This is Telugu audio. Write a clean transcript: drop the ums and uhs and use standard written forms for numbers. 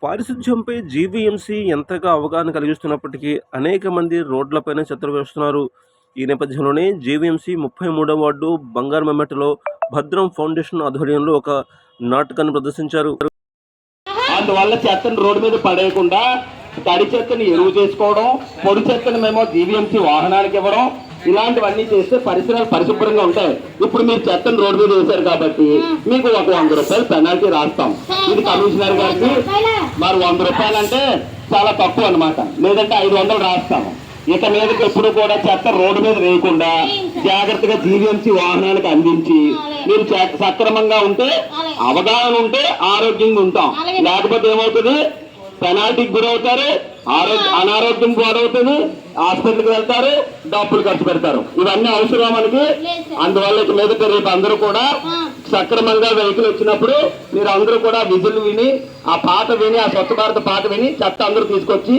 పారిశుధ్యంపై జీవీఎంసీ ఎంతగా అవగాహన కలిగిస్తున్నప్పటికీ అనేక మంది రోడ్లపైనే చెత్తలు వేస్తున్నారు. ఈ నేపథ్యంలోనే జీవీఎంసీ 33వ వార్డు బంగారమెమ్మటలో భద్రం ఫౌండేషన్ ఆధ్వర్యంలో ఒక నాటకాన్ని ప్రదర్శించారు. అందువల్ల చెత్తను రోడ్డు మీద పడేయకుండా తడి చెత్తని ఎరువు చేసుకోవడం, పొడి చెత్తను మేము జీవీఎంసీ వాహనానికి ఇవ్వడం, ఇలాంటివన్నీ చేస్తే పరిసరాలు పరిశుభ్రంగా ఉంటాయి. ఇప్పుడు మీరు చెత్తను రోడ్డు మీద వేశారు కాబట్టి మీకు ఒక 100 రూపాయలు పెనాల్టీ రాస్తాం. ఇది కమిషనర్ గారికి మరి 100 రూపాయలు అంటే చాలా తక్కువ అన్నమాట. లేదంటే 500 రాస్తాము. ఇక మీదకి ఎప్పుడు కూడా చెత్త రోడ్డు మీద వేయకుండా జాగ్రత్తగా జీవీఎంసీ వాహనానికి అందించి మీరు సక్రమంగా ఉంటే, అవగాహన ఉంటే ఆరోగ్యంగా ఉంటాం. లేకపోతే ఏమవుతుంది, పెనాల్టీకి గురవుతారు, అనారోగ్యం గురవుతుంది, హాస్పిటల్కి వెళ్తారు, డబ్బులు ఖర్చు పెడతారు. ఇవన్నీ అవసరం మనకి. అందువల్ల ఇక మీదట రేపు అందరూ కూడా సక్రమంగా వెహికల్ వచ్చినప్పుడు మీరు అందరూ కూడా విజిల్ విని, ఆ పాట విని, ఆ స్వచ్ఛ భారత్ పాట విని చెత్త అందరూ తీసుకొచ్చి